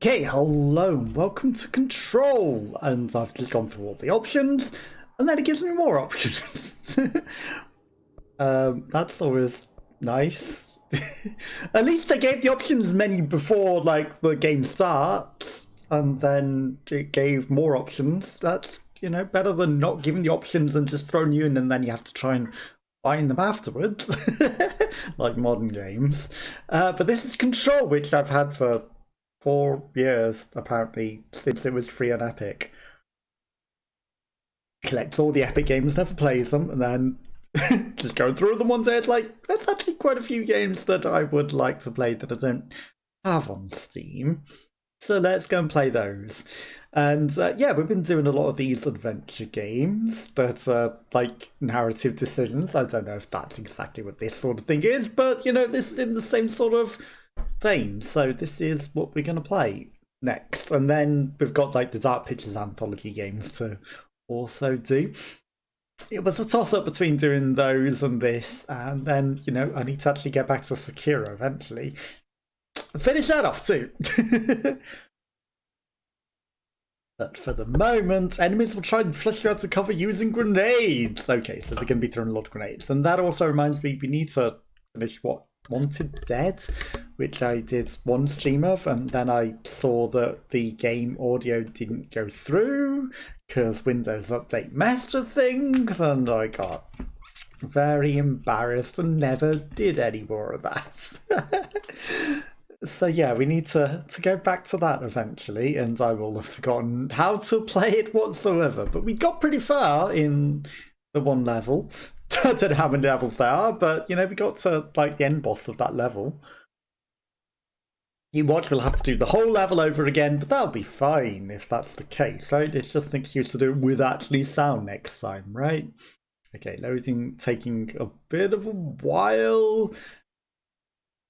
Okay, hello, welcome to Control, and I've just gone through all the options, and then it gives me more options. That's always nice. At least they gave the options menu before, like, the game starts, and then it gave more options. That's, you know, better than not giving the options and just throwing you in, and then you have to try and find them afterwards, like modern games. But this is Control, which I've had for 4 years, apparently, since it was free on Epic. Collects all the Epic games, never plays them, and then just going through them one day, it's like, there's actually quite a few games that I would like to play that I don't have on Steam. So let's go and play those. And yeah, we've been doing a lot of these adventure games that are like narrative decisions. I don't know if that's exactly what this sort of thing is, but you know, this is in the same sort of vein. So this is what we're going to play next. And then we've got like the Dark Pictures anthology games to also do. It was a toss-up between doing those and this, and then, you know, I need to actually get back to Sekiro eventually. Finish that off too. But for the moment, enemies will try and flush you out to cover using grenades. Okay, so they're going to be throwing a lot of grenades. And that also reminds me, we need to finish what? Wanted Dead, which I did one stream of, and then I saw that the game audio didn't go through because Windows Update messed with things, and I got very embarrassed and never did any more of that. So yeah, we need to go back to that eventually, and I will have forgotten how to play it whatsoever. But we got pretty far in the one level. I don't know how many levels there are, but you know, we got to like the end boss of that level. You watch, we'll have to do the whole level over again, but that'll be fine if that's the case, right? It's just an excuse to do it with actually sound next time, right? Okay, loading taking a bit of a while.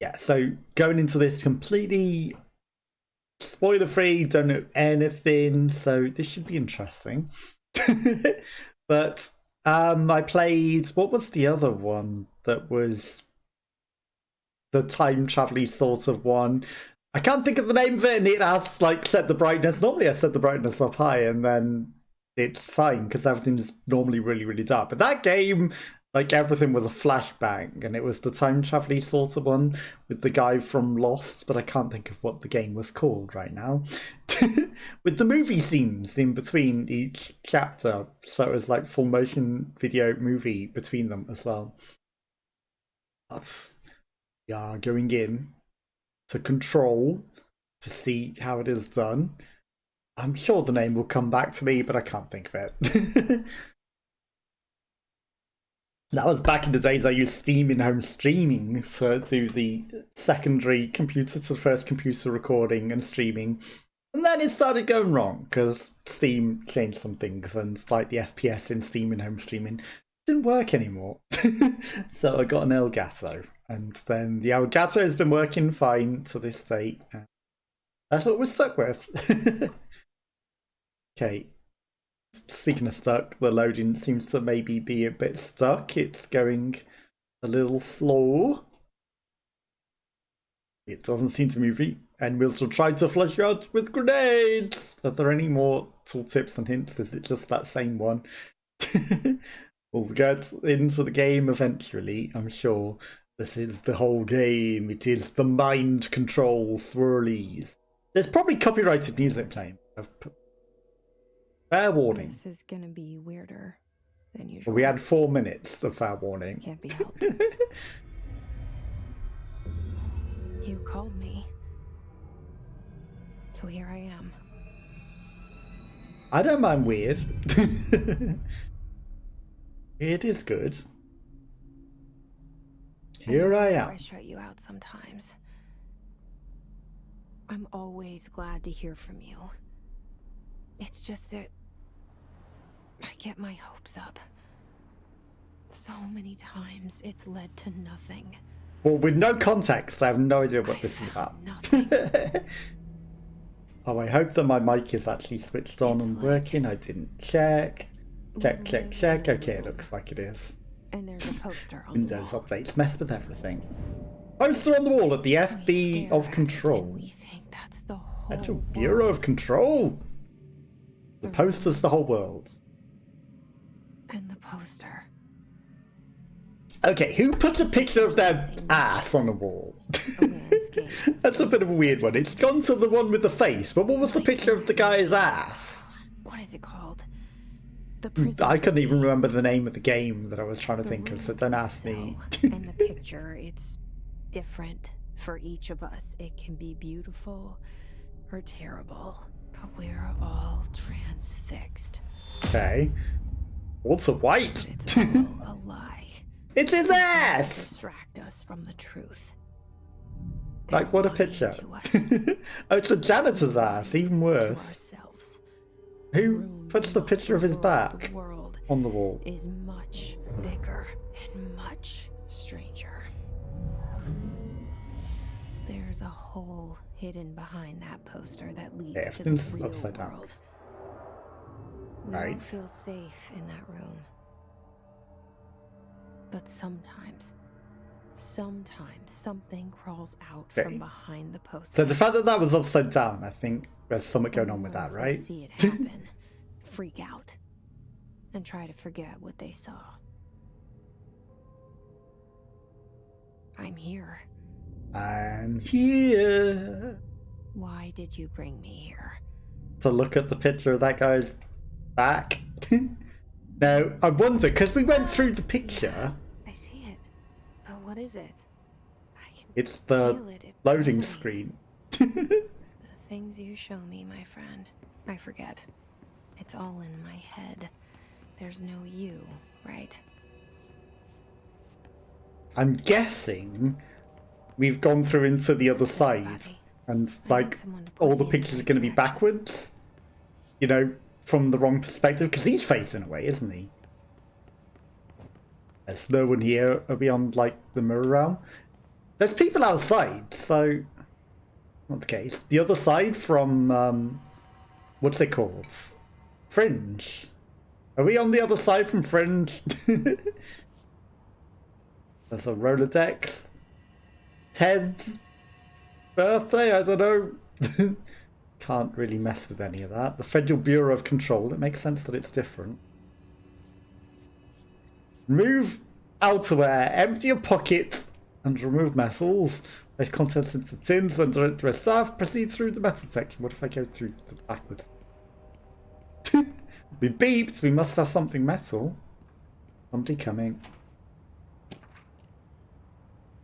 Yeah, so going into this completely spoiler-free, don't know anything, so this should be interesting. But I played, what was the other one that was the time travel-y sort of one? I can't think of the name of it, and it has like set the brightness. Normally I set the brightness up high and then it's fine because everything's normally really, really dark. But that game, like everything was a flashbang, and it was the time travel-y sort of one with the guy from Lost, but I can't think of what the game was called right now. With the movie scenes in between each chapter, so it was like full motion video movie between them as well. That's, yeah, going in to Control to see how it is done. I'm sure the name will come back to me, but I can't think of it. That was back in the days I used Steam in-home streaming to do the secondary computer to the first computer recording and streaming. And then it started going wrong because Steam changed some things, and like the FPS in Steam in-home streaming didn't work anymore. So I got an Elgato, and then the Elgato has been working fine to this day. That's what we're stuck with. Okay. Speaking of stuck, the loading seems to maybe be a bit stuck. It's going a little slow. It doesn't seem to move. Enemies will try to flush you out with grenades. Are there any more tooltips and hints? Is it just that same one? We'll get into the game eventually, I'm sure. This is the whole game. It is the mind control swirlies. There's probably copyrighted music playing. Fair warning. This is gonna be weirder than usual. We had 4 minutes of fair warning. Can't be helped. You called me. So here I am. I don't mind weird. It is good. Here I am. I shut you out sometimes. I'm always glad to hear from you. It's just that I get my hopes up. So many times it's led to nothing. Well, with no context, I have no idea what this is about. Nothing. Oh, I hope that my mic is actually switched on and working. I didn't check. Check. Okay, it looks like it is. And there's a poster on Windows the wall. updates mess with everything. Poster on the wall at the FB of Control. We think that's the whole Federal whole Bureau of world. Control. The The poster's the whole world. And the poster. Okay, who puts a picture of their ass on the wall? A landscape. That's a bit of a weird one. It's gone to the one with the face, but what was the picture of the guy's ass? What is it called? The I prison. couldn't even remember the name of the game that I was trying to The think of, so rules don't of ask me. cell. And the picture, it's different for each of us. It can be beautiful or terrible, but we're all transfixed. Okay. Walter White. It's all a lie. It's his To ass! distract us from the truth. Like, what a They're lying picture. to us, Oh, it's the janitor's ass, even to worse. ourselves. Who Rooms puts the know picture of his world- back The world on the wall? is much bigger and much stranger. There's a hole hidden behind that poster that leads to the Everything's real upside down. world. We Right. don't feel safe in that room. But sometimes something crawls out Okay. from behind the poster. So the fact that that was upside down, I think there's something going on with The that, ones right? see it happen, freak out, and try to forget what they saw. I'm here. I'm here Why did you bring me here? to look at the picture of that guy's back. Now, I wonder, because we went through the picture, I see it. But what is it? I can it's the feel it. It loading resonates. screen. The things you show me, my friend, I forget. It's all in my head. There's no you, right? I'm guessing we've gone through into the other side, Buddy, and I like need someone to all point the me in pictures the are going to be direction. backwards, you know, from the wrong perspective, because he's facing away, isn't he? There's no one here beyond like the mirror realm. There's people outside, so not the case. The other side from what's it called? Fringe. Are we on the other side from Fringe? There's a Rolodex. Ted's birthday? I don't know. Can't really mess with any of that. The Federal Bureau of Control. It makes sense that it's different. Remove outerwear. Empty your pockets and remove metals. Place contents into tins. When direct to a staff, proceed through the metal section. What if I go through the backwards? We beeped. We must have something metal. Somebody coming.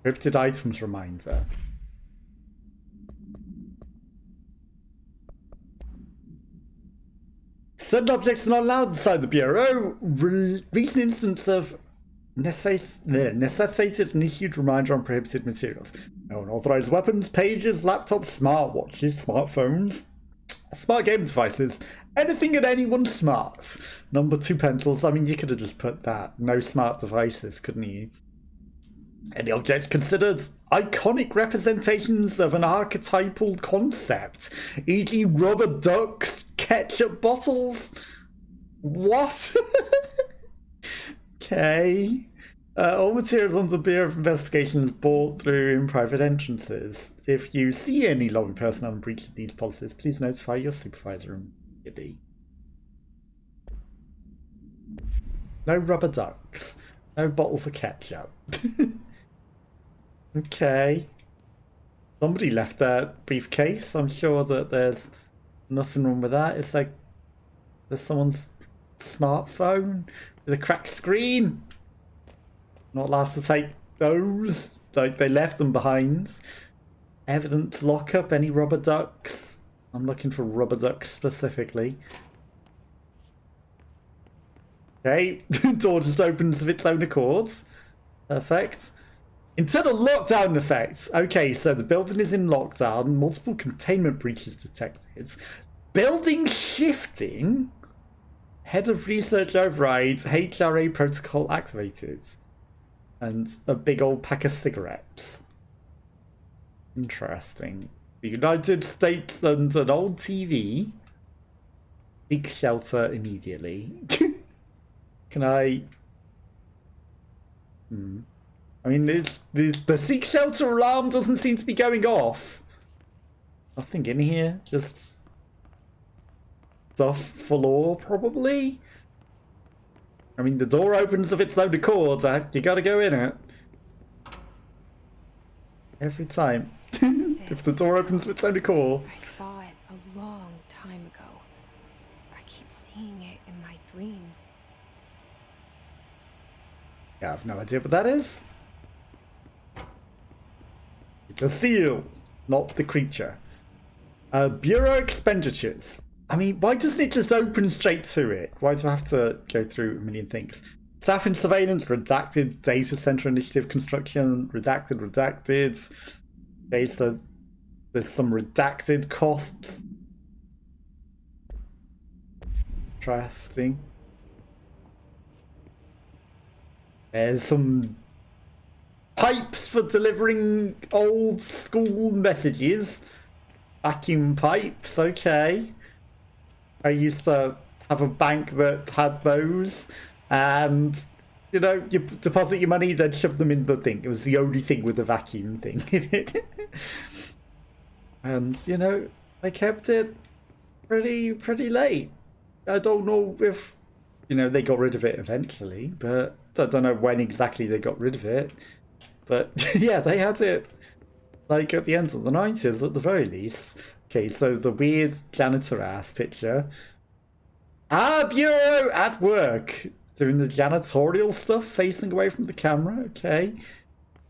Encrypted items reminder. Certain objects are not allowed inside the bureau. Recent instance of necessitated and issued reminder on prohibited materials. No unauthorized weapons, pages, laptops, smartwatches, smartphones, smart game devices, anything and anyone smart. Number 2 pencils. I mean, you could have just put that. No smart devices, couldn't you? Any objects considered iconic representations of an archetypal concept, e.g. rubber ducks, ketchup bottles. What? Okay. All materials on the Bureau of Investigation is bought through in private entrances. If you see any lobby personnel in breach of these policies, please notify your supervisor immediately. No rubber ducks. No bottles of ketchup. Okay. Somebody left their briefcase. I'm sure that there's nothing wrong with that. It's like there's someone's smartphone with a cracked screen. Not allowed to take those. Like they left them behind. Evidence lockup. Any rubber ducks? I'm looking for rubber ducks specifically. Okay. Door just opens of its own accord. Perfect. Internal lockdown effects. Okay, so the building is in lockdown. Multiple containment breaches detected. Building shifting. Head of research overrides. HRA protocol activated. And a big old pack of cigarettes. Interesting. The United States and an old TV. Seek shelter immediately. Can I... I mean, the seek shelter alarm doesn't seem to be going off. Nothing in here. Just stuff for lore, probably. I mean, the door opens of its own accord. You gotta go in it. Every time. If the door opens of its own accord. I saw it a long time ago. I keep seeing it in my dreams. Yeah, I have no idea what that is. It's a seal, not the creature. Bureau expenditures. I mean, why doesn't it just open straight to it? Why do I have to go through a million things? Staff and surveillance, redacted. Data center initiative construction, redacted. Okay, so there's some redacted costs. Interesting. There's some pipes for delivering old school messages. Vacuum pipes, okay. I used to have a bank that had those, and you know, you deposit your money, then shove them in the thing. It was the only thing with the vacuum thing in it. And you know, they kept it pretty late. I don't know if, you know, they got rid of it eventually, but I don't know when exactly they got rid of it. But yeah, they had it like at the end of the 90s at the very least. Okay, so the weird janitor ass picture. Bureau at work. Doing the janitorial stuff, facing away from the camera. Okay.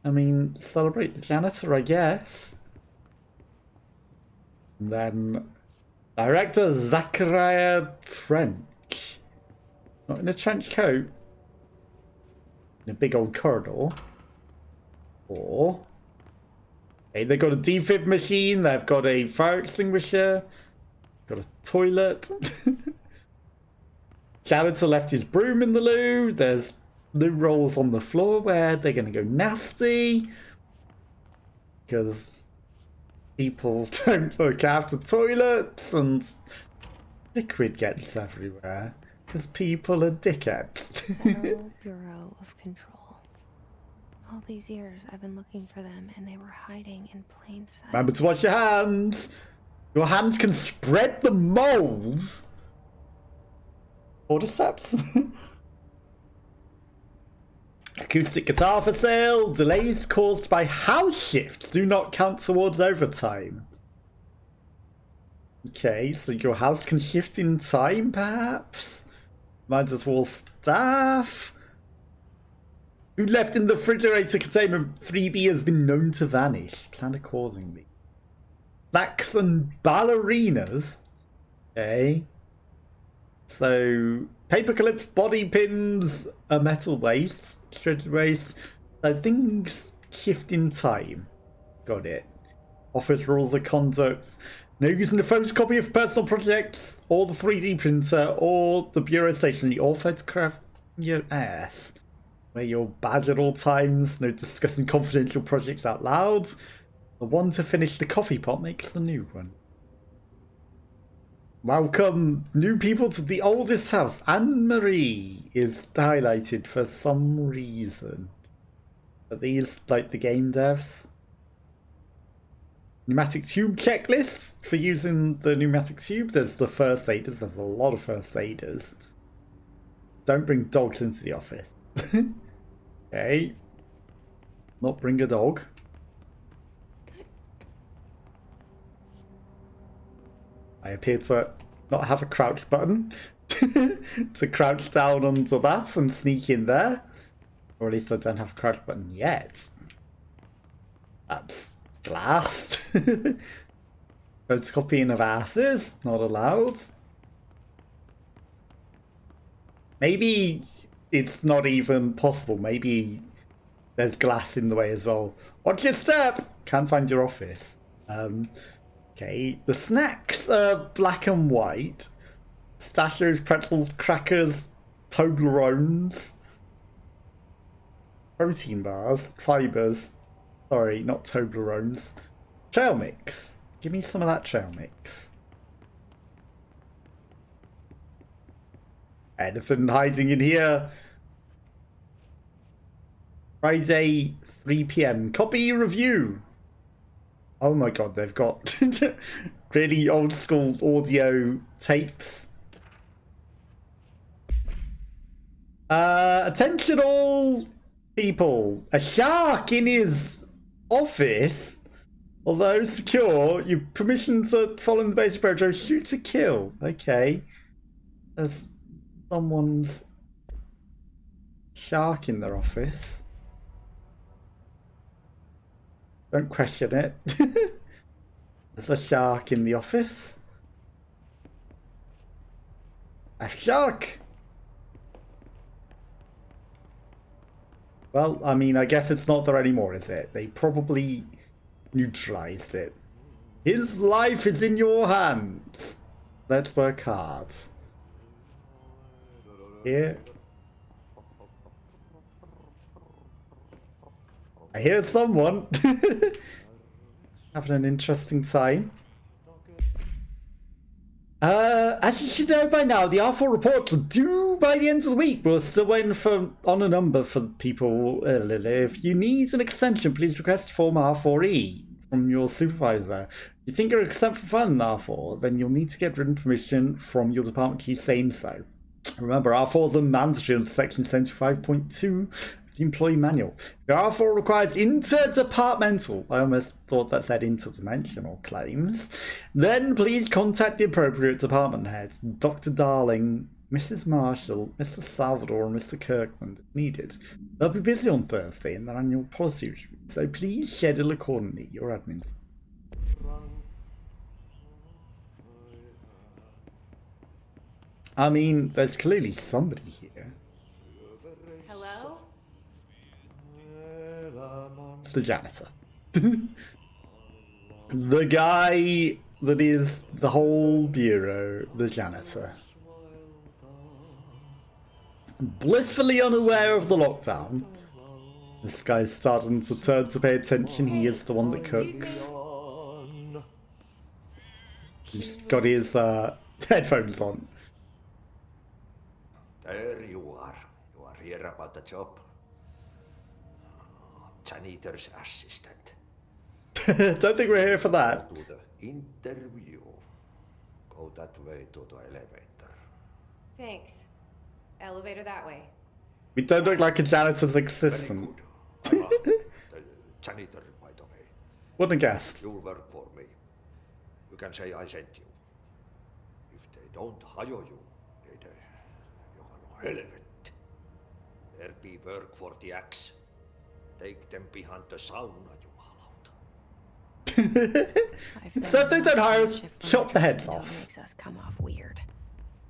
I mean, celebrate the janitor, I guess. And then Director Zachariah Trench. Not in a trench coat. In a big old corridor. Or... okay, they've got a defib machine, they've got a fire extinguisher, got a toilet. Janitor left his broom in the loo. There's loo rolls on the floor where they're going to go nasty. Because people don't look after toilets and liquid gets everywhere. Because people are dickheads. Federal Bureau of Control. All these years I've been looking for them and they were hiding in plain sight. Remember to wash your hands. Your hands can spread the molds. Cordyceps. Acoustic guitar for sale. Delays caused by house shifts do not count towards overtime. Okay, so your house can shift in time, perhaps? Might as well staff. Who left in the refrigerator containment 3B has been known to vanish. Plan accordingly. Snacks and ballerinas. Okay. So, paper clips, body pins, a metal waste, shredded waste. So things shift in time. Got it. Office rules of conduct. No using a photocopy of personal projects, or the 3D printer, or the bureau stationery, or photograph your ass. Wear your badge at all times. No discussing confidential projects out loud. The one to finish the coffee pot makes the new one. Welcome new people to the oldest house. Anne-Marie is highlighted for some reason. Are these like the game devs? Pneumatic tube checklists for using the pneumatic tube. There's the first aiders. There's a lot of first aiders. Don't bring dogs into the office. Okay. Not bring a dog. I appear to not have a crouch button. To crouch down onto that and sneak in there. Or at least I don't have a crouch button yet. That's glass. Photocopying of asses. Not allowed. Maybe it's not even possible. Maybe there's glass in the way as well. Watch your step! Can't find your office. Okay, the snacks are black and white. Pistachios, pretzels, crackers, Toblerones. Protein bars, fibres. Sorry, not Toblerones. Trail mix. Give me some of that trail mix. Anything hiding in here? Friday, 3 PM. Copy review. Oh my god, they've got really old school audio tapes. Attention all people. A shark in his office. Although secure, you've permission to follow in the basic program. Shoot to kill. Okay. There's someone's shark in their office. Don't question it. There's a shark in the office. A shark! Well, I mean, I guess it's not there anymore, is it? They probably neutralized it. His life is in your hands. Let's work hard. Here. I hear someone having an interesting time. As you should know by now, the R4 reports are due by the end of the week. We're still waiting on a number for people. If you need an extension, please request Form R4E from your supervisor. If you think you're exempt from filing an R4, then you'll need to get written permission from your department to keep saying so. Remember, R4s are mandatory under Section 75.2 of the Employee Manual. Your R4 requires interdepartmental, I almost thought that said interdimensional claims, then please contact the appropriate department heads, Dr. Darling, Mrs. Marshall, Mr. Salvador, and Mr. Kirkland if needed. They'll be busy on Thursday in their annual policy review, so please schedule accordingly, your admins. I mean, there's clearly somebody here. Hello? It's the janitor. The guy that is the whole bureau, the janitor. Blissfully unaware of the lockdown. This guy's starting to turn to pay attention. He is the one that cooks. He's got his headphones on. There you are. You are here about the job. Janitor's assistant. Don't think we're here for that. To the interview. Go that way to the elevator. Thanks. Elevator that way. We don't look like a janitor's assistant. Very good. The janitor, by the way. Wouldn't have guessed. You'll work for me. You can say I sent you. If they don't hire you, you are relevant. There be work for the axe. Take them behind the sauna, jumalauta. So if they don't hire us, chop the heads off. Makes us come off weird.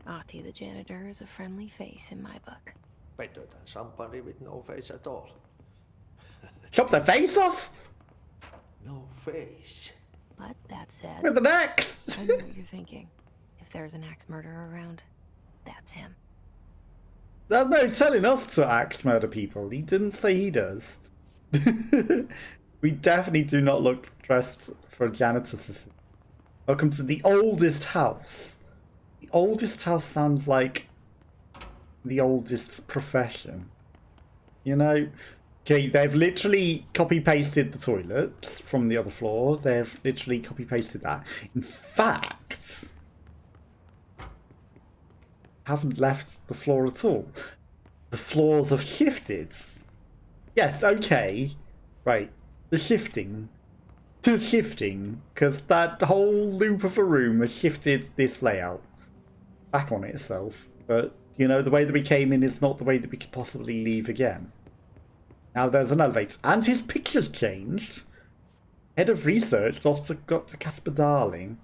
Ahti the janitor is a friendly face in my book. Better than somebody with no face at all. Chop their face off? No face. But that said, With an axe? I know what you're thinking. If there's an axe murderer around, that's him. There's no telling us to axe murder people. He didn't say he does. We definitely do not look dressed for a janitor's assistant. Welcome to the oldest house. The oldest house sounds like the oldest profession. You know? Okay, they've literally copy-pasted the toilets from the other floor. They've literally copy-pasted that. In fact, haven't left the floor at all. The floors have shifted. Yes, okay. Right. The shifting, because that whole loop of a room has shifted this layout back on itself. But, you know, the way that we came in is not the way that we could possibly leave again. Now there's an elevator. And his picture's changed. Head of research, Dr. Casper Darling.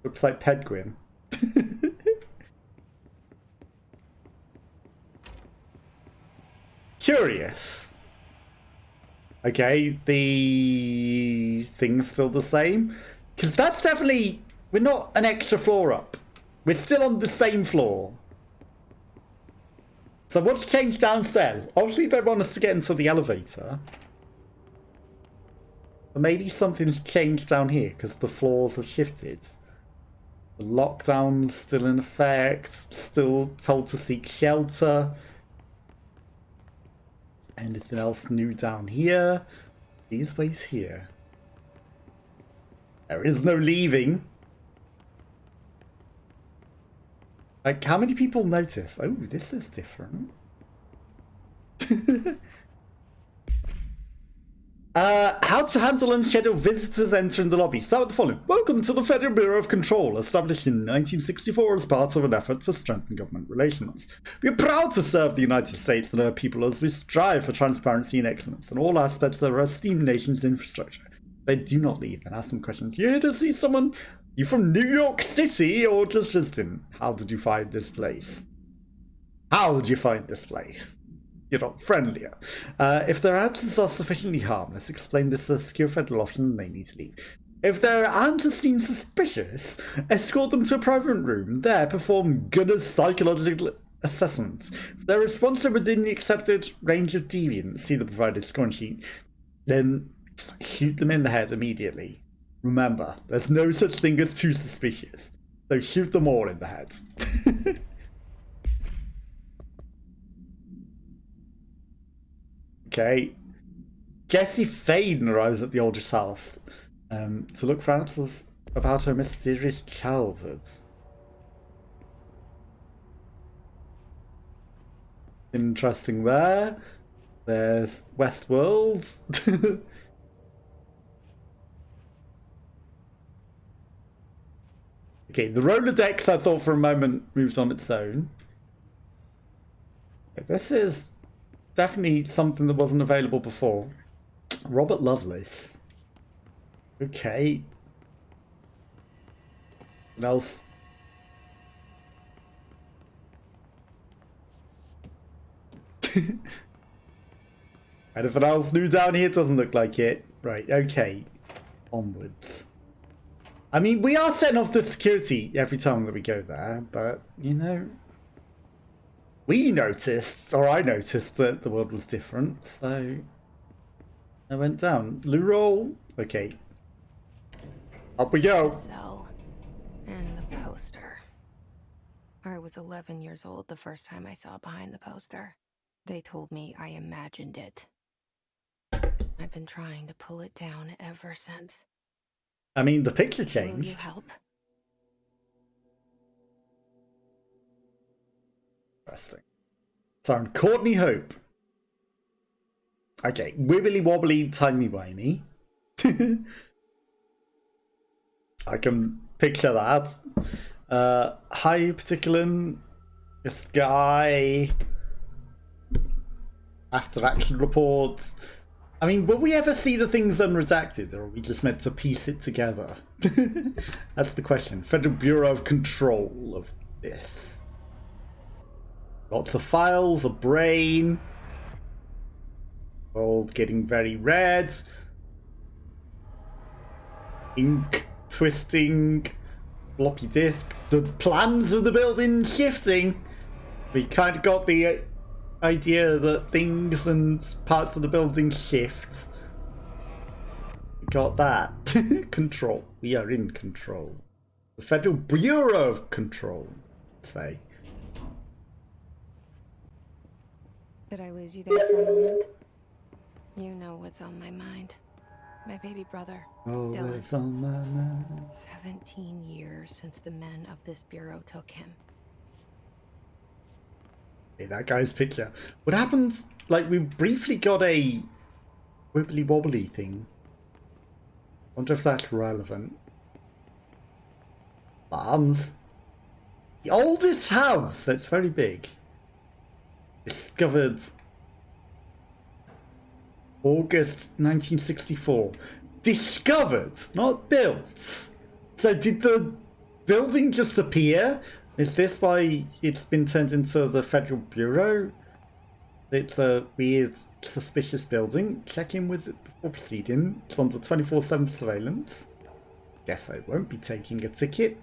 Looks like Pedguin. Curious. Okay, the thing's still the same. Because that's definitely... We're not an extra floor up. We're still on the same floor. So what's changed downstairs? Obviously they want us to get into the elevator. But maybe something's changed down here because the floors have shifted. The lockdown's still in effect. Still told to seek shelter. Anything else new down here? These ways here. There is no leaving. Like, how many people notice? Oh, this is different. How to handle unscheduled visitors entering the lobby. Start with the following. Welcome to the Federal Bureau of Control, established in 1964 as part of an effort to strengthen government relations. We are proud to serve the United States and our people as we strive for transparency and excellence in all aspects of our esteemed nation's infrastructure. They do not leave, then ask them questions. You here to see someone? You from New York City or just visiting? How did you find this place? How did you find this place? You're not friendlier. If their answers are sufficiently harmless, explain this to a secure federal officer and they need to leave. If their answers seem suspicious, escort them to a private room. There, perform Gunner's psychological assessment. If their response are within the accepted range of deviance, see the provided scoring sheet, then shoot them in the head immediately. Remember, there's no such thing as too suspicious. So shoot them all in the heads. Okay. Jessie Faden arrives at the oldest house to look for answers about her mysterious childhood. Interesting there. There's Westworld. Okay, the Rolodex I thought for a moment moved on its own. This is definitely something that wasn't available before. Robert Lovelace. Okay. What else? Anything else new down here? Doesn't look like it. Right, okay. Onwards. I mean, we are setting off the security every time that we go there, but, you know, we noticed, or I noticed, that the world was different, so I went down. Loo roll. Okay. Up we go. The cell and the poster. I was 11 years old the first time I saw behind the poster. They told me I imagined it. I've been trying to pull it down ever since. I mean, the picture Will you changed. help? Interesting. So, Courtney Hope. Okay, wibbly wobbly, timey wimey. I can picture that. Hi, particular. This guy. After action reports. I mean, will we ever see the things unredacted, or are we just meant to piece it together? That's the question. Federal Bureau of Control of this. Lots of files, a brain. Gold getting very red. Ink twisting. Floppy disk. The plans of the building shifting. We kind of got the idea that things and parts of the building shift. We got that. Control. We are in control. The Federal Bureau of Control, say. Did I lose you there for a moment? You know what's on my mind. My baby brother, Oh, Dylan. it's on my mind. 17 years since the men of this bureau took him. Okay, that guy's picture. What happens? Like, we briefly got a wibbly wobbly thing. Wonder if that's relevant. Farms. The oldest house. That's very big. Discovered August 1964. Discovered, not built. So did the building just appear? Is this why it's been turned into the Federal Bureau? It's a weird, suspicious building. Check in with it before proceeding. It's under 24/7 surveillance. Guess I won't be taking a ticket.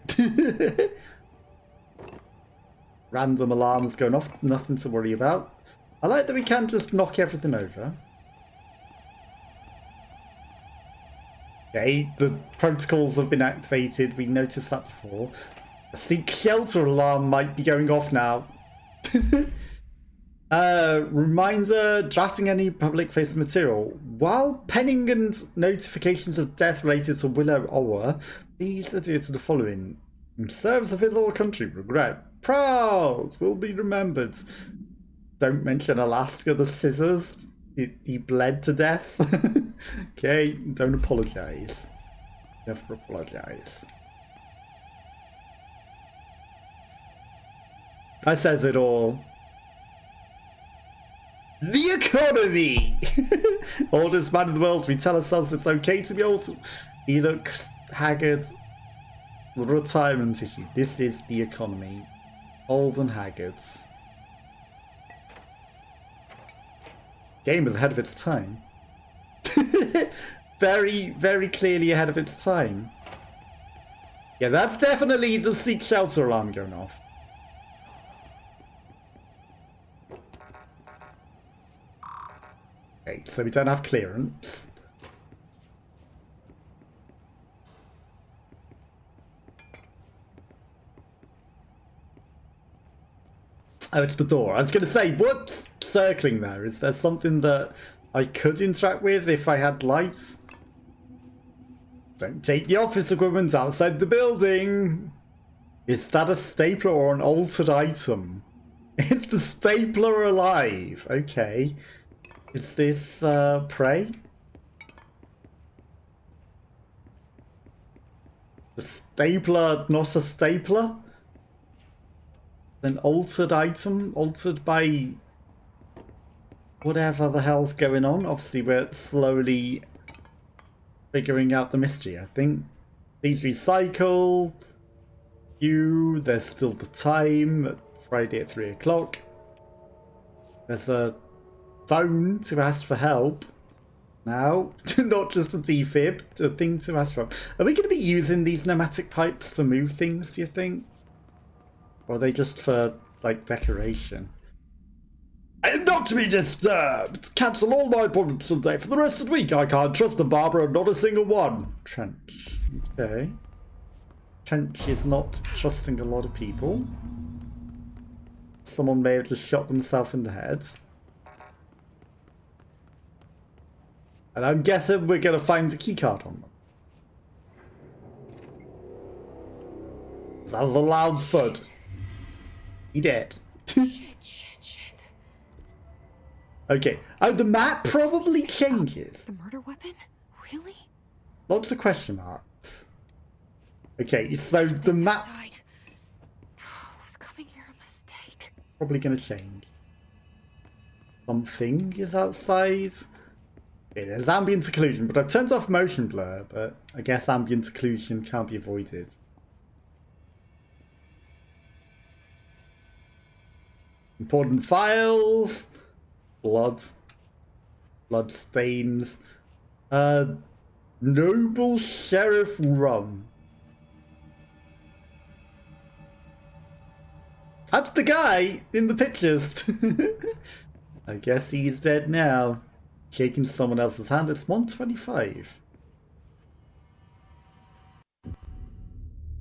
Random alarms going off, nothing to worry about. I like that we can just knock everything over. Okay, the protocols have been activated. We noticed that before. A seek shelter alarm might be going off now. Reminder, drafting any public-facing material. While penning and notifications of death related to Willow Ower, please adhere to the following. In service of his or country, regret. Proud will be remembered. Don't mention Alaska the scissors. He bled to death. Okay, don't apologise. Never apologise. That says it all. The economy! Oldest man in the world, we tell ourselves it's okay to be old. He looks haggard. Retirement issue. This is the economy. Old and haggard. Game is ahead of its time. Very, very clearly ahead of its time. Yeah, that's definitely the seek shelter alarm going off. Okay, so we don't have clearance. Oh, it's the door. I was going to say, what's circling there? Is there something that I could interact with if I had lights? Don't take the office equipment outside the building. Is that a stapler or an altered item? Is the stapler alive? Okay. Is this prey? The stapler, not a stapler? An altered item? Altered by whatever the hell's going on. Obviously, we're slowly figuring out the mystery, I think. Please recycle. There's still the time. Friday at 3 o'clock. There's a phone to ask for help. Now, not just a defib, a thing to ask for help. Are we going to be using these pneumatic pipes to move things, do you think? Or are they just for, like, decoration? I am not to be disturbed! Cancel all my appointments today for the rest of the week. I can't trust the Barbara, not a single one. Trench. Okay. Trench is not trusting a lot of people. Someone may have just shot themselves in the head. And I'm guessing we're going to find a keycard on them. That was a loud thud. He did. Shit. Okay. Oh, the map probably changes. The murder weapon? Really? Lots of question marks. Okay, so the map Was coming here a mistake? probably going to change. Something is outside. Okay, there's ambient occlusion, but I've turned off motion blur, but I guess ambient occlusion can't be avoided. Important files. Blood stains. Noble Sheriff Rum. That's the guy in the pictures. I guess he's dead now. Shaking someone else's hand. It's 125.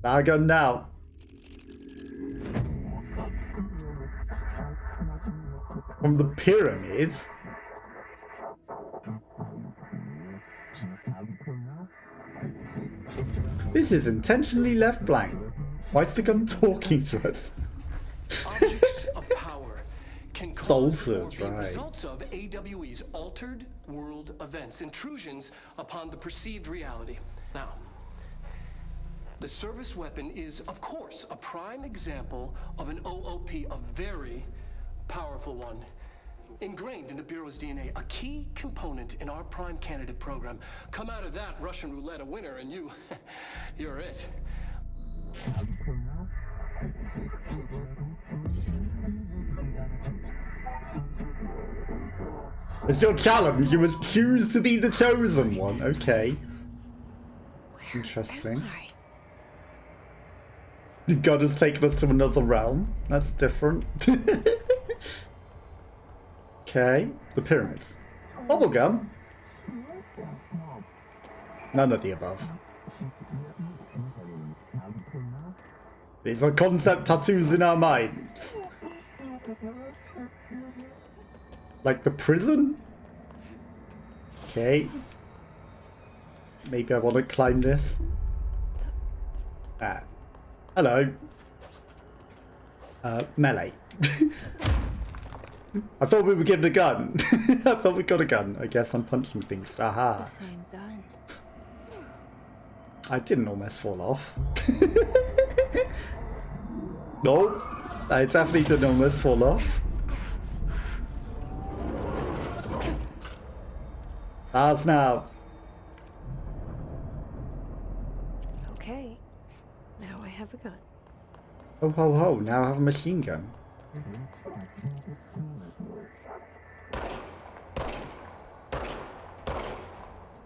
Dagon now. From the pyramids. This is intentionally left blank. Why is the gun talking to us? Objects of power can cause or be right. results of AWE's altered world events, intrusions upon the perceived reality. Now, the service weapon is, of course, a prime example of an OOP, a very powerful one. Ingrained in the Bureau's DNA, a key component in our prime candidate program. Come out of that Russian roulette a winner and you're it. It's your challenge. You must choose to be the chosen one. Okay. Interesting. The god has taken us to another realm. That's different. Okay. The pyramids. Bubblegum. None of the above. These are concept tattoos in our minds. Like the prison? Okay. Maybe I want to climb this. Ah. Hello. Melee. I thought we were given a gun. I thought we got a gun. I guess I'm punching things. Aha. The same gun. I didn't almost fall off. No, I definitely didn't almost fall off. As now. Okay. Now I have a gun. Ho ho ho, now I have a machine gun.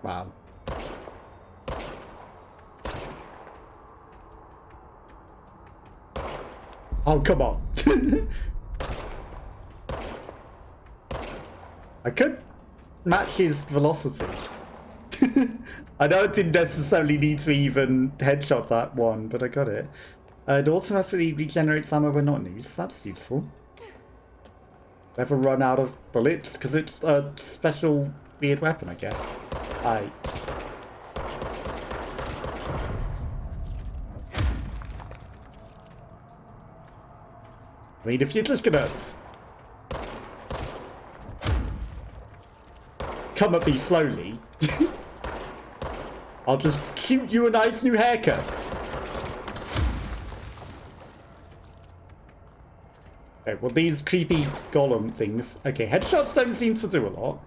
Wow. Oh, come on. I could match his velocity. I know it didn't necessarily need to even headshot that one, but I got it. It automatically regenerates ammo when not in use. That's useful. Never run out of bullets, because it's a special weird weapon, I guess. I mean, if you're just gonna come at me slowly, I'll just shoot you a nice new haircut. Okay, well, these creepy golem things. Okay, headshots don't seem to do a lot.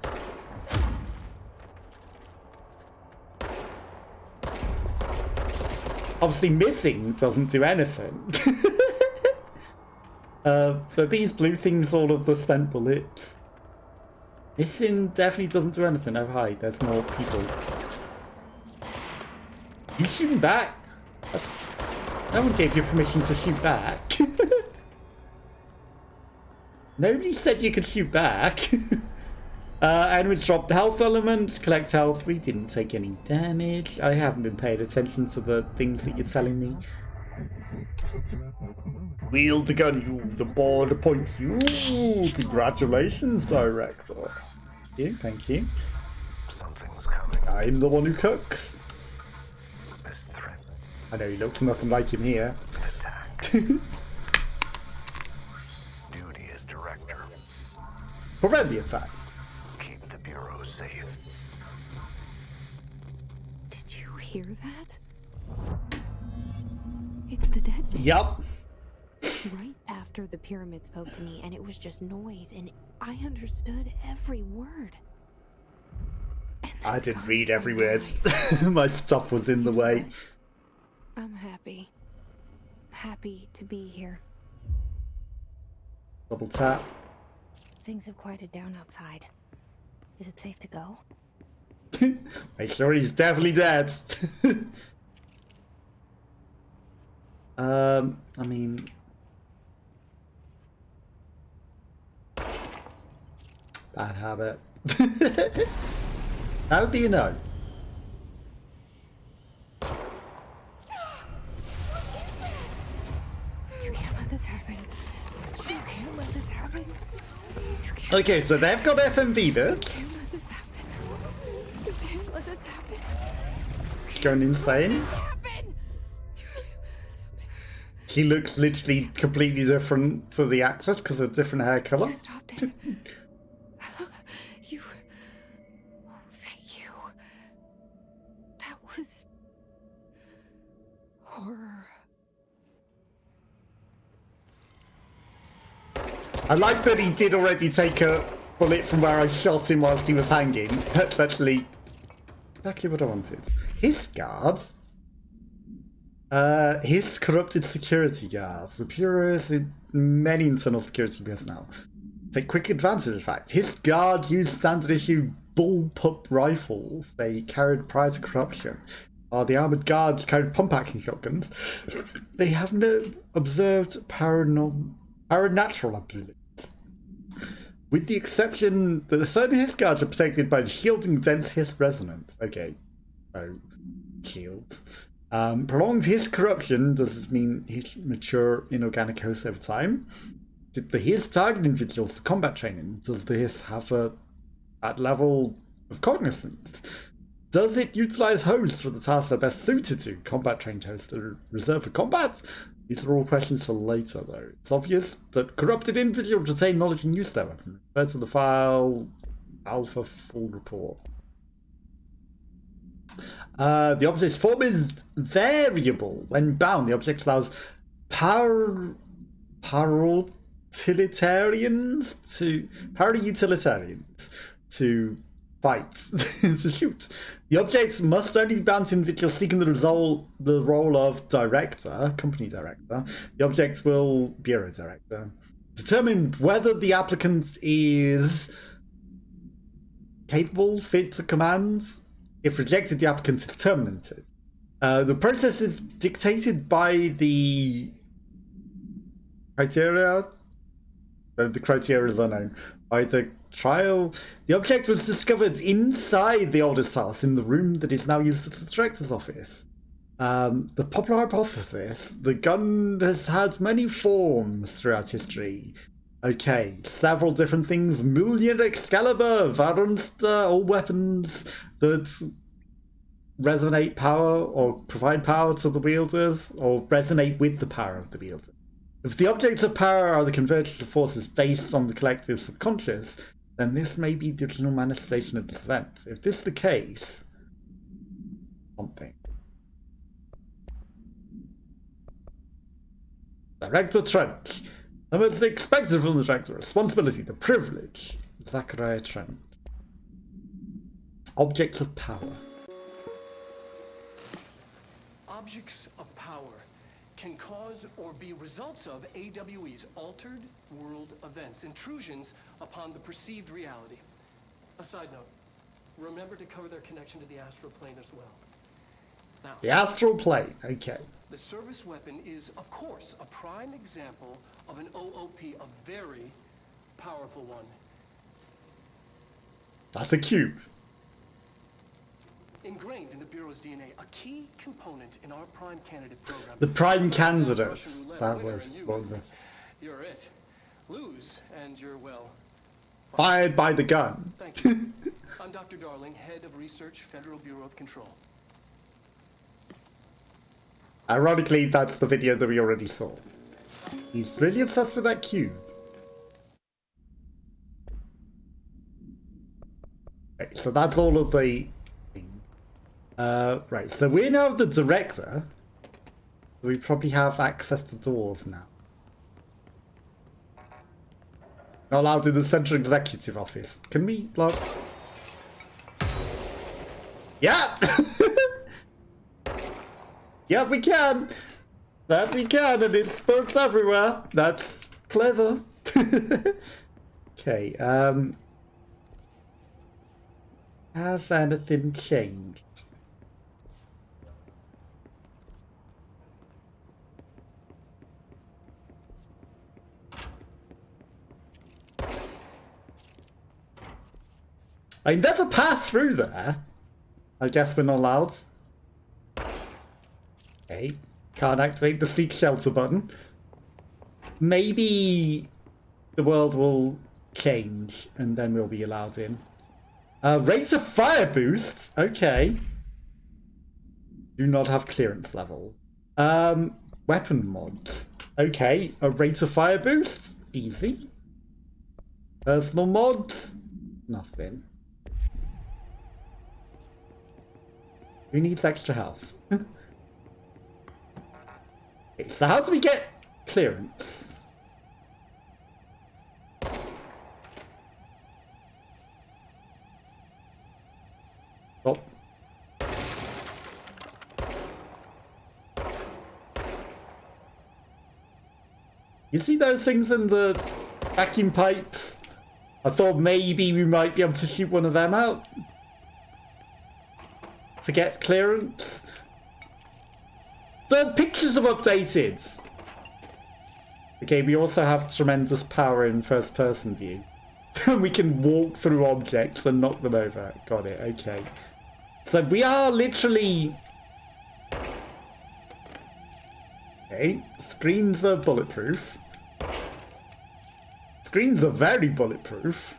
Obviously, missing doesn't do anything. So these blue things, all of the spent bullets. Missing definitely doesn't do anything. Oh, hi, there's more people. You shooting back? No one gave you permission to shoot back. Nobody said you could shoot back. Enemies drop the health element, collect health. We didn't take any damage. I haven't been paying attention to the things that you're telling me. Wield the gun, you. The board appoints you. Congratulations, director. Thank you, thank you. Something's coming. I'm the one who cooks. This threat. I know he looks nothing like him here. Attack. Duty as director. Prevent the attack. Keep the Bureau safe. Did you hear that? It's the dead man. Yup. Right after the pyramid spoke to me, and it was just noise, and I understood every word. And the I didn't sounds read every word. combined. My stuff was in the way. I'm happy. Happy to be here. Double tap. Things have quieted down outside. Is it safe to go? Make sure he's definitely dead. I mean, bad habit. That would be a no. You can't let this happen. You can't let this happen. You can't Okay, so they've got FMV bits. let this happen. You can't let this happen. It's going insane. Happen. You can't let this happen. She looks literally completely different to the actress because of a different hair color. You stopped it. You. Oh, thank you. That was horror. I like that he did already take a bullet from where I shot him whilst he was hanging. That's actually exactly what I wanted. His guards. His corrupted security guards. The Bureau has many internal security personnel. Take quick advantage, in fact. His guards use standard issue bullpup rifles they carried prior to corruption. While the armoured guards carried pump action shotguns, they have no observed paranatural abilities. With the exception that certain Hiss guards are protected by the shielding dense Hiss resonance. Okay, so shields. Prolonged Hiss corruption does this mean Hiss mature inorganic hosts over time. Did the HISS target individuals for combat training? Does the HISS have that level of cognizance? Does it utilize hosts for the tasks they're best suited to? Combat trained hosts that are reserved for combat? These are all questions for later, though. It's obvious that corrupted individuals retain knowledge and use their weapon. Refer to the file alpha full report. The object's form is variable. When bound, the object allows para-utilitarians to fight, to shoot. The objects must only be bound to individuals seeking the role of director, company director. The objects will bureau director. Determine whether the applicant is capable, fit to command. If rejected, the applicant is terminated. The process is dictated by the criteria. The criteria is unknown. By the trial, the object was discovered inside the oldest house in the room that is now used as the director's office. The popular hypothesis: the gun has had many forms throughout history. Okay, several different things. Mjolnir, Excalibur, Varunster, all weapons that resonate power or provide power to the wielders or resonate with the power of the wielder. If the objects of power are the convergence of forces based on the collective subconscious, then this may be the original manifestation of this event. If this is the case, something. Director Trent. What's expected from the director? Responsibility, the privilege. Zachariah Trent. Objects of power. Objects of power can cause or be results of AWE's altered world events, intrusions upon the perceived reality. A side note, remember to cover their connection to the astral plane as well. Now, The astral plane, okay. the service weapon is, of course, a prime example of an OOP, a very powerful one. That's a cube. Ingrained in the Bureau's DNA, a key component in our prime candidate program. The prime Russian candidates. roulette That winner, was and you- one of the... You're it. Lose, and you're, well, Fired by the gun. thank you. I'm Dr. Darling, head of research, Federal Bureau of Control. Ironically, that's the video that we already saw. He's really obsessed with that cube. Okay, so that's all of the... right, so we now have the director. We probably have access to doors now. Not allowed in the central executive office. Can we block? Yeah! Yeah, we can! That we can, and it spokes everywhere. That's clever. Okay, has anything changed? I mean, there's a path through there. I guess we're not allowed. Okay. Can't activate the seek shelter button. Maybe the world will change and then we'll be allowed in. Rates of fire boosts. Okay. Do not have clearance level. Weapon mods. Okay. A rate of fire boosts. Easy. Personal mods. Nothing. Who needs extra health? Okay, so how do we get clearance? Oh. You see those things in the vacuum pipes? I thought maybe we might be able to shoot one of them out to get clearance. The pictures have updated. Okay, we also have tremendous power in first person view. We can walk through objects and knock them over. Got it, okay. So we are literally... Okay, screens are bulletproof. Screens are very bulletproof.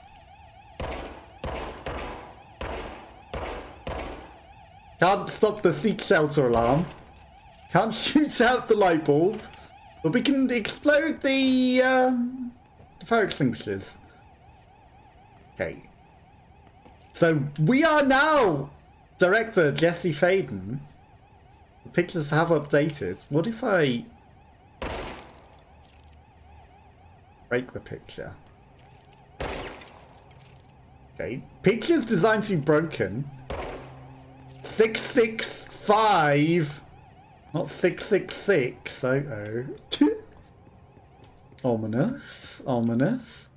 Can't stop the seek shelter alarm. Can't shoot out the light bulb. But we can explode the fire extinguishers. Okay. So we are now director Jesse Faden. The pictures have updated. What if I break the picture? Okay. Pictures designed to be broken. 665. Not 666. Oh. Ominous. Ominous.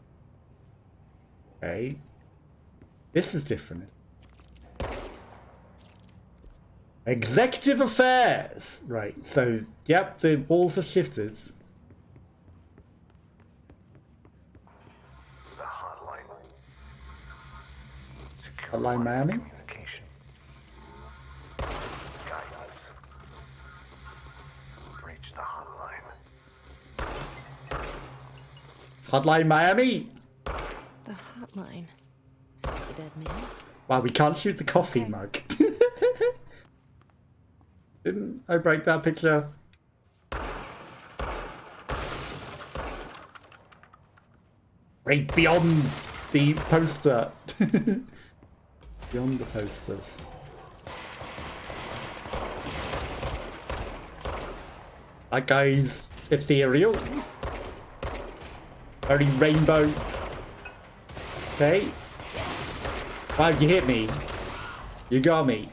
Okay. This is different. Executive affairs. Right. So, yep, the walls have shifted. The hotline. Secure Hotline Miami? communication. Guidance. Reach the hotline. Hotline Miami. The hotline. Says the dead man. Wow, we can't shoot the coffee mug. Didn't I break that picture? Right beyond the poster. Beyond the posters. That guy's ethereal. Very rainbow. Okay. Wow, you hit me. You got me.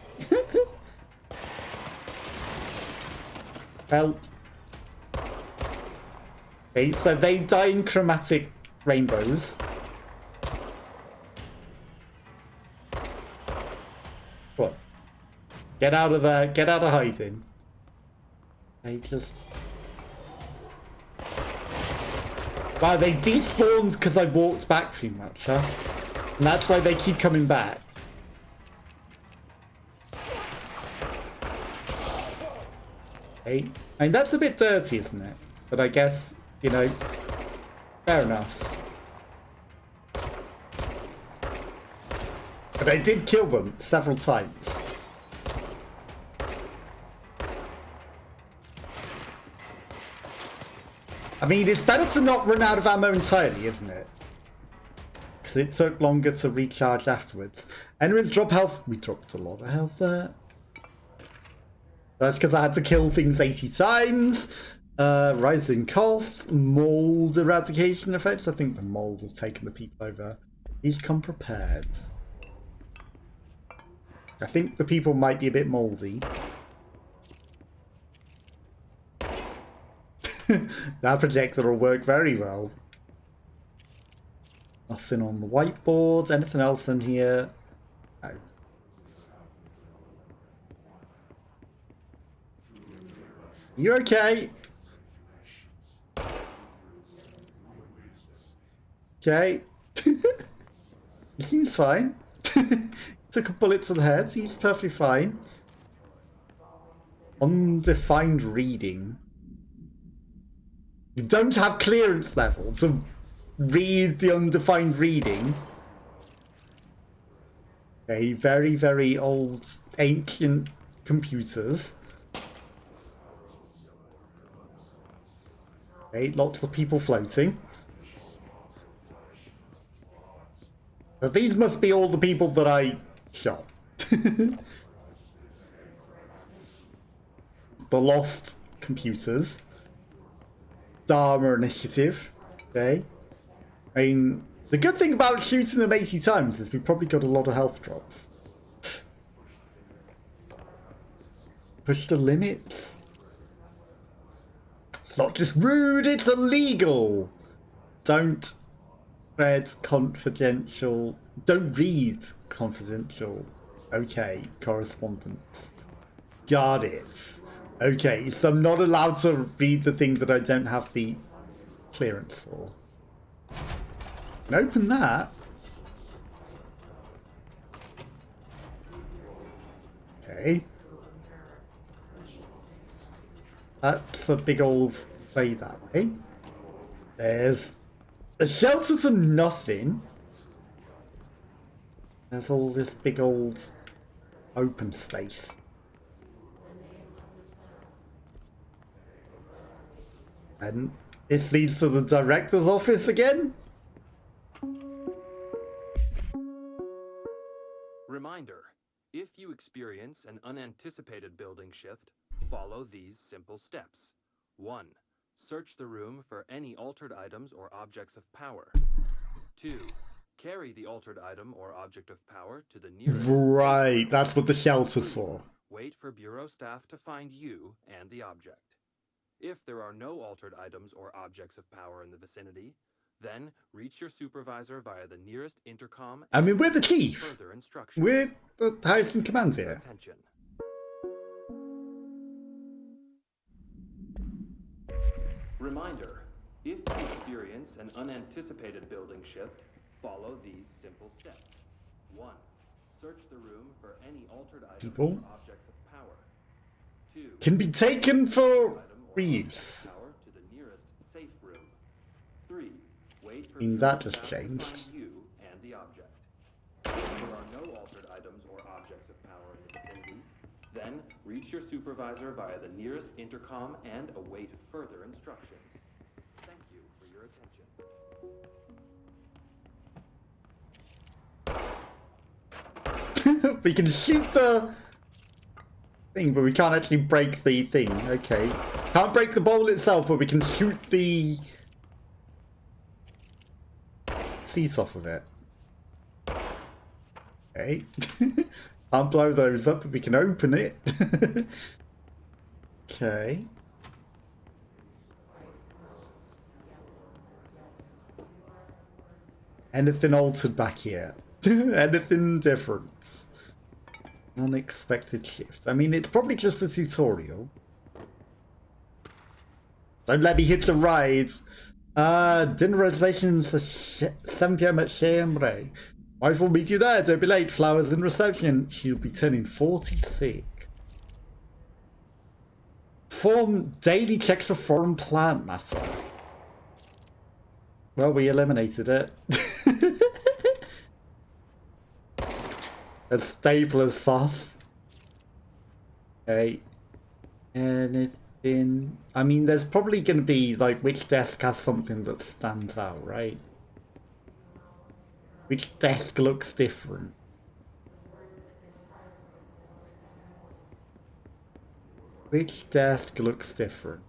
Help. Okay, so they die in chromatic rainbows. What? Get out of there. Get out of hiding. They just... Wow, they despawned because I walked back too much, huh? And that's why they keep coming back. Okay. I mean, that's a bit dirty, isn't it? But I guess, you know, fair enough. But I did kill them several times. I mean, it's better to not run out of ammo entirely, isn't it? Because it took longer to recharge afterwards. Enemies drop health. We dropped a lot of health there. That's because I had to kill things 80 times. Rising costs. Mold eradication effects. I think the mold have taken the people over. Please come prepared. I think the people might be a bit moldy. That projector will work very well. Nothing on the whiteboard. Anything else in here? No. You okay? Okay. He seems fine. Took a bullet to the head. He's perfectly fine. Undefined reading. You don't have clearance level to read the undefined reading. Okay, very, very old, ancient computers. Okay, lots of people floating. So these must be all the people that I shot. The lost computers. Dharma initiative. Okay. I mean, the good thing about shooting them 80 times is we probably got a lot of health drops. Push the limits. It's not just rude, it's illegal. Don't read confidential. Don't read confidential. Okay, correspondence. Got it. Okay, so I'm not allowed to read the thing that I don't have the clearance for. And open that. Okay. That's a big old way that way. There's A shelter to nothing. There's all this big old open space. And this leads to the director's office again? Reminder, if you experience an unanticipated building shift, follow these simple steps. 1. Search the room for any altered items or objects of power. 2. Carry the altered item or object of power to the nearest... Right, that's what the shelter's for. Wait for Bureau staff to find you and the object. If there are no altered items or objects of power in the vicinity, then reach your supervisor via the nearest intercom. I mean, we're the chief. Further instructions. We're the house in command here. Attention. Reminder, if you experience an unanticipated building shift, follow these simple steps. 1. Search the room for any altered items People or objects of power. 2. can be taken for reuse. Power to the nearest safe room. 3. Wait for That has staff to find changed. you and the object. If there are no altered items or objects of power in the vicinity, then reach your supervisor via the nearest intercom and await further instructions. Thank you for your attention. We can shoot the thing, but we can't actually break the thing. Okay. Can't break the bowl itself, but we can shoot the seats off of it. Okay. Can't blow those up, but we can open it. Okay. Anything altered back here? Anything different? Unexpected shifts. I mean, it's probably just a tutorial. Don't let me hit the ride. Dinner reservations at 7 PM at Chambray. Wife will meet you there. Don't be late. Flowers in reception. She'll be turning 46. Form daily checks for foreign plant matter. Well, we eliminated it. A stapler sauce. Okay. Anything? I mean, there's probably going to be, like, which desk has something that stands out, right? Which desk looks different? Which desk looks different?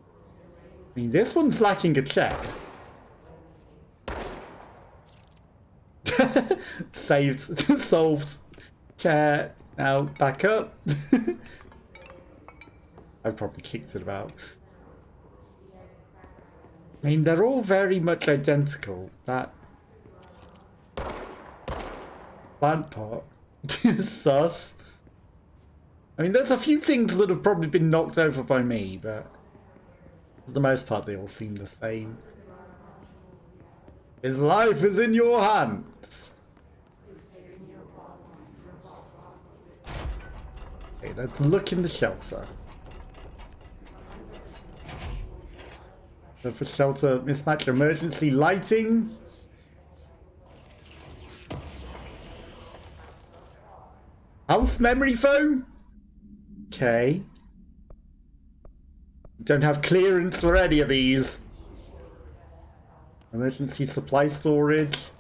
I mean, this one's lacking a chair. Saved. Solved. Chair. Now back up. I've probably kicked it about. I mean, they're all very much identical. That plant pot. Sus. I mean, there's a few things that have probably been knocked over by me, but for the most part, they all seem the same. His life is in your hands. Okay, let's look in the shelter. So for shelter, mismatch emergency lighting. House memory foam? Okay. Don't have clearance for any of these. Emergency supply storage.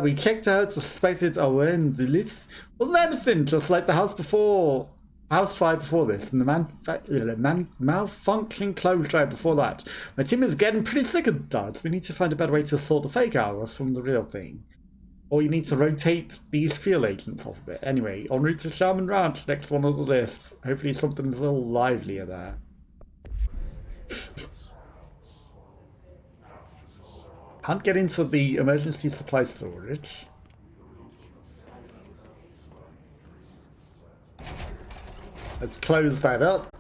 We checked out suspected Owen Duluth. Wasn't anything just like the house before. House fire before this, and the malfunction clothes drive before that. My team is getting pretty sick of duds. We need to find a better way to sort the fake hours from the real thing. Or you need to rotate these fuel agents off a bit. Anyway, en route to Shaman Ranch, next one on the list. Hopefully something's a little livelier there. Can't get into the emergency supply storage. Let's close that up.